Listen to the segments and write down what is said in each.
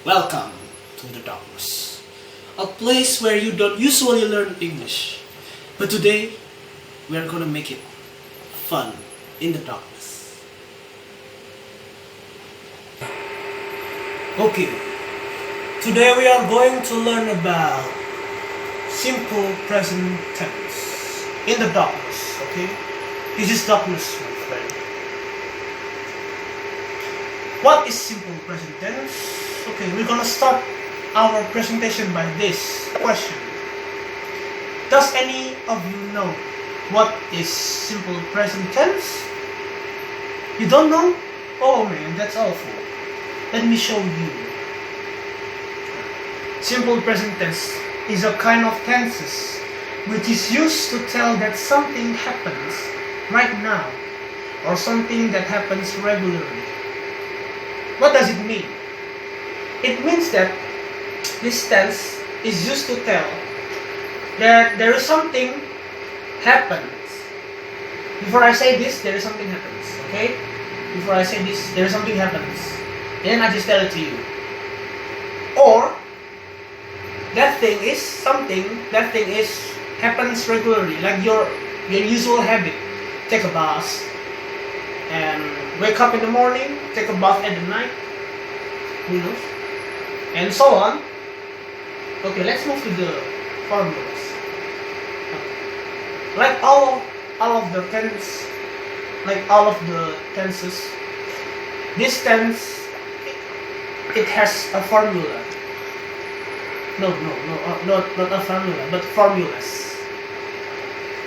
Welcome to the darkness, a place where you don't usually learn English, but today we are gonna make it fun in the darkness. Okay, today we are going to learn about simple present tense in the darkness. Okay, this is darkness, my friend. What is simple present tense? Okay, we're gonna start our presentation by this question. Does any of you know what is simple present tense? You don't know? Oh man, that's awful. Let me show you. Simple present tense is a kind of tenses which is used to tell that something happens right now or something that happens regularly. What does it mean? It means that this tense is used to tell that there is something happens. Before I say this, there is something happens. Okay? Before I say this, there is something happens. Then I just tell it to you. Or that thing is something. That thing is happens regularly, like your usual habit. Take a bath and wake up in the morning. Take a bath at the night. Who knows? And so on. Okay, let's move to the formulas. Like all of the tense, like all of the tenses, this tense it has a formula. No, not a formula, but formulas.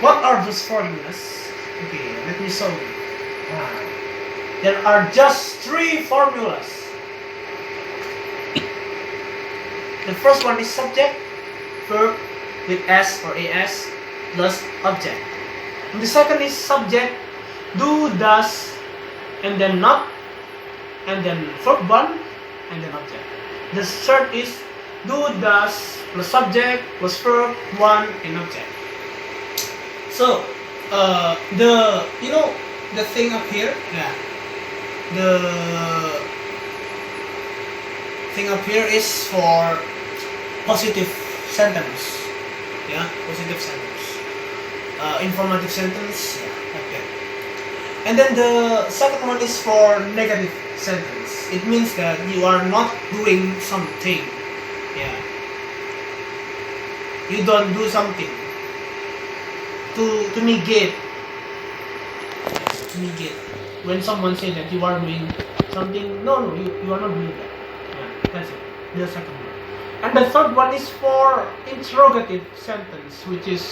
What are those formulas? Okay, let me show you. There are just 3 formulas. The first one is subject, verb with s or as plus object. And the second is subject, do, does, and then not, and then verb 1, and then object. The third is do, does, plus subject, plus verb 1, and object. So, the thing up here, the thing up here is for positive sentence, positive sentence, informative sentence, okay. And then the second one is for negative sentence. It means that you are not doing something, you don't do something to negate. To negate. When someone says that you are doing something, no, you are not doing that. That's it. The second one. And the third one is for interrogative sentence, which is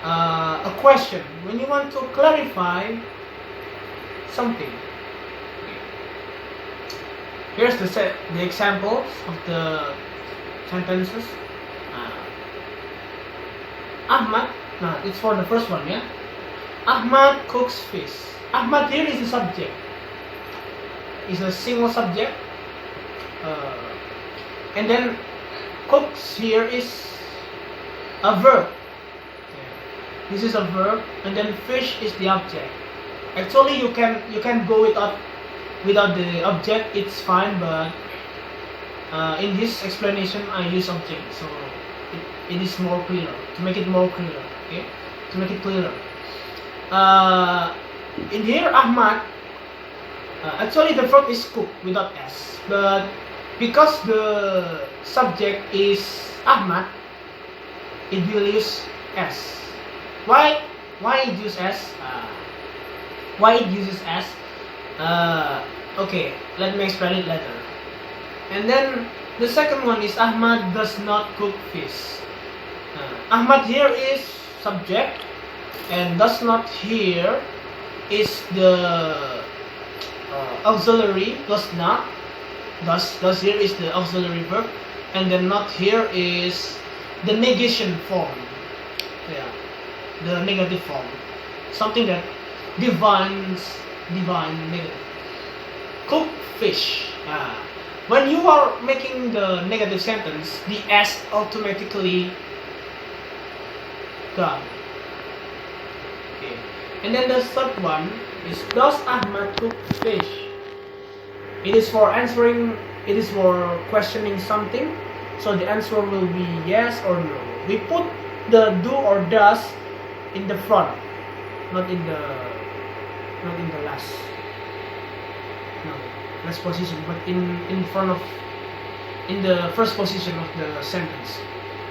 a question. When you want to clarify something. Here's the examples of the sentences. Ahmad, it's for the first one, Ahmad cooks fish. Ahmad here is the subject. It's a single subject. And then cooks here is a verb. This is a verb, and then fish is the object. Actually, you can go without the object. It's fine, but in this explanation, I use object, so it is more clear to make it more clear. Okay, to make it clearer. In here, Ahmad. Actually, the verb is cook without s, but because the subject is Ahmad, it will use s. Why it uses s? Why it uses s? Okay, let me explain it later. And then the second one is Ahmad does not cook fish. Ahmad here is subject, and does not here is the auxiliary plus not. Does here is the auxiliary verb, and then not here is the negation form. The negative form. Something that divine negative. Cook fish. When you are making the negative sentence, the s automatically gone. Okay. And then the third one is, does Ahmad cook fish? It is for answering it is for questioning something. So the answer will be yes or no. We put the do or does in the front, not in the last. No, last position, but in front of, in the first position of the sentence.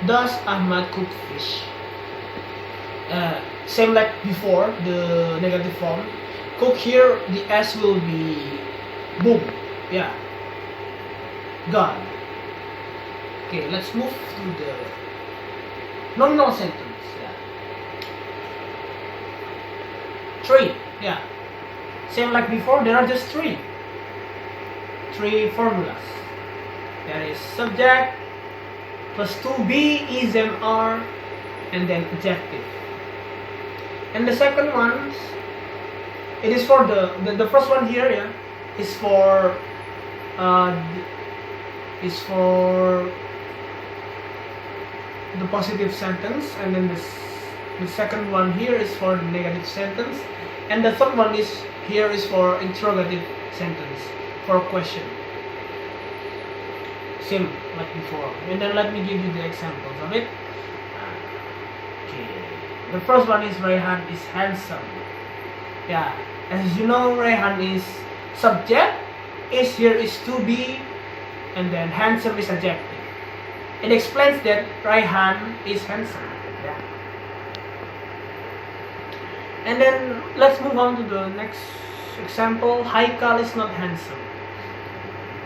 Does Ahmad cook fish? Same like before, the negative form. Cook here, the S will be boom. Yeah. God. Okay, let's move to the nominal sentence. Yeah. 3. Yeah. Same like before, there are just three formulas. There is subject plus to be, is and are, and then adjective. And the second one, it is for the first one here, yeah, is for the positive sentence, and then the second one here is for the negative sentence, and the third one is here is for interrogative sentence, for a question. Same like before. And then let me give you the examples of it. Okay. The first one is Rayhan is handsome. Yeah. As you know, Rayhan is subject, is here is to be, and then handsome is adjective. It explains that Rayhan is handsome. Yeah. And then let's move on to the next example. Haikal is not handsome.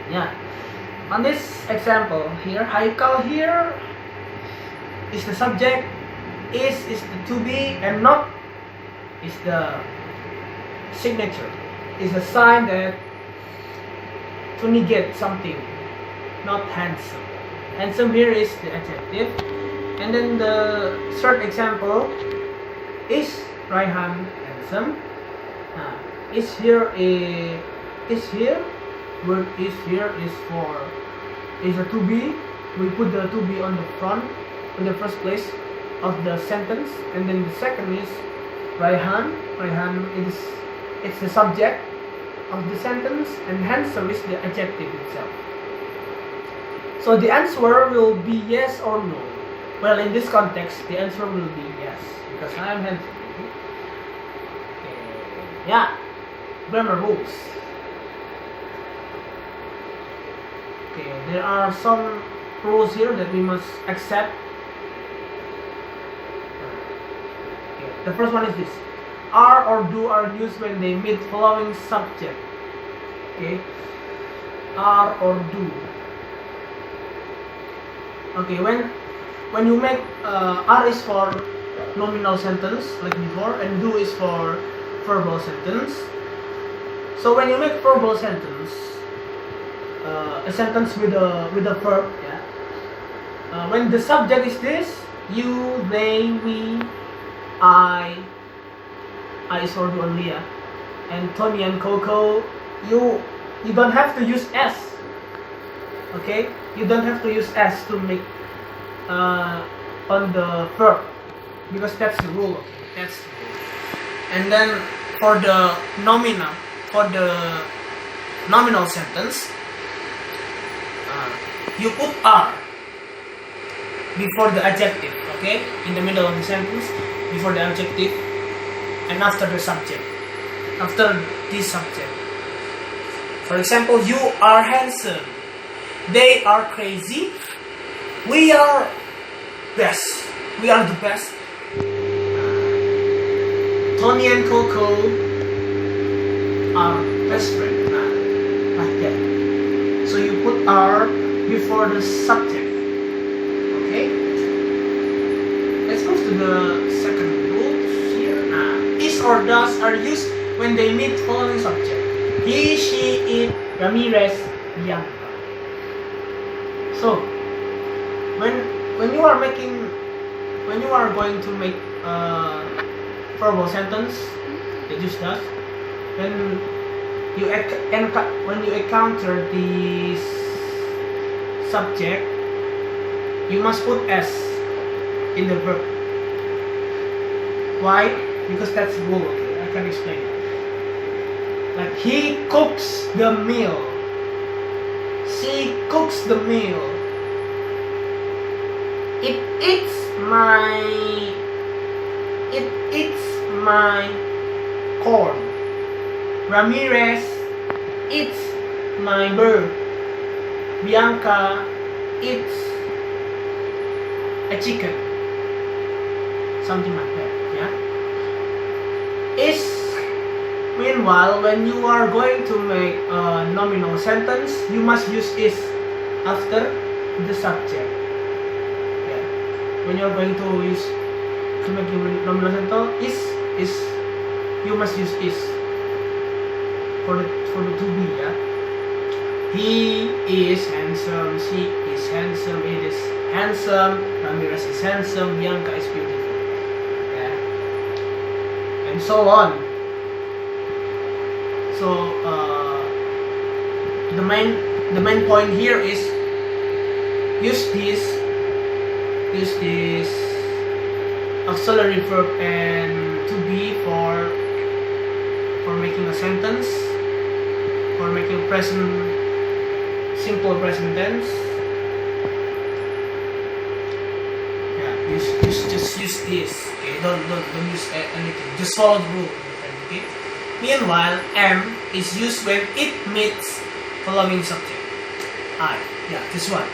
Yeah. On this example here, Haikal here is the subject, is the to be, and not is the signature, is a sign that to negate something. Not handsome. Handsome here is the adjective. And then the third example is Rayhan handsome. Is here word is here is for is a to be. We put the to be on the front, in the first place of the sentence, and then the second is Rayhan. Rayhan is it's the subject of the sentence, and handsome is the adjective itself. So the answer will be yes or no. Well, in this context, the answer will be yes, because I am handsome. Yeah, grammar rules. Okay, there are some rules here that we must accept. Okay, the first one is this: are or do are used when they meet following subject. Okay, are or do. Okay, when you make are is for nominal sentence like before, and do is for verbal sentence. So when you make verbal sentence, a sentence with a verb, yeah. When the subject is this, you, they, we, I is for do only, yeah. And Tony and Coco, you don't have to use S. Okay, you don't have to use S to make on the verb, because that's the rule. Okay, that's the rule. And then for the nominal sentence, you put are before the adjective. Okay, in the middle of the sentence, before the adjective, and after the subject. After this subject. For example, you are handsome. They are crazy. We are best. We are the best. Tony and Coco are best friends. Like that. So you put are before the subject. Okay. Let's move to the second rule here. Is or does are used when they meet following subject. He, she, it, Ramirez, Bianca. So when you are going to make a verbal sentence, it just does. When you encounter the subject, you must put S in the verb. Why? Because that's the rule. Okay, I can explain it. Like he cooks the meal. She cooks the meal. It eats my corn. Ramirez eats my bird. Bianca eats a chicken. Something like that, yeah? Meanwhile, when you are going to make a nominal sentence, you must use is after the subject. Yeah. When you are going to make your nominal sentence, is you must use is for the to be, yeah. He is handsome, she is handsome, it is handsome, Ramirez is handsome, Bianca is beautiful. Yeah. And so on. So the main point here is use this auxiliary verb and to be for making a sentence, for making simple present tense. Yeah, just use this. Okay, don't use anything. Just follow the rule. Okay. Meanwhile, am is used when it meets following subject. I. Yeah, this one.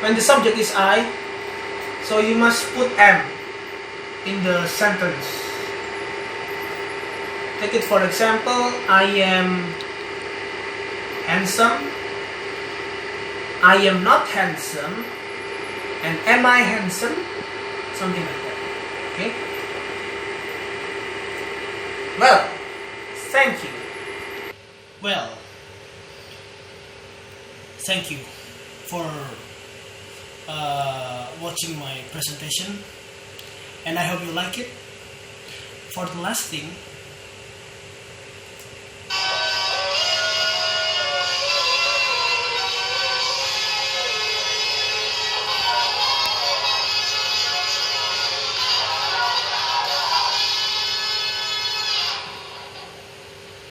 When the subject is I, so you must put am in the sentence. Take it for example, I am handsome, I am not handsome, and am I handsome? Something like that. Okay? Well, thank you. Well, thank you for watching my presentation, and I hope you like it. For the last thing,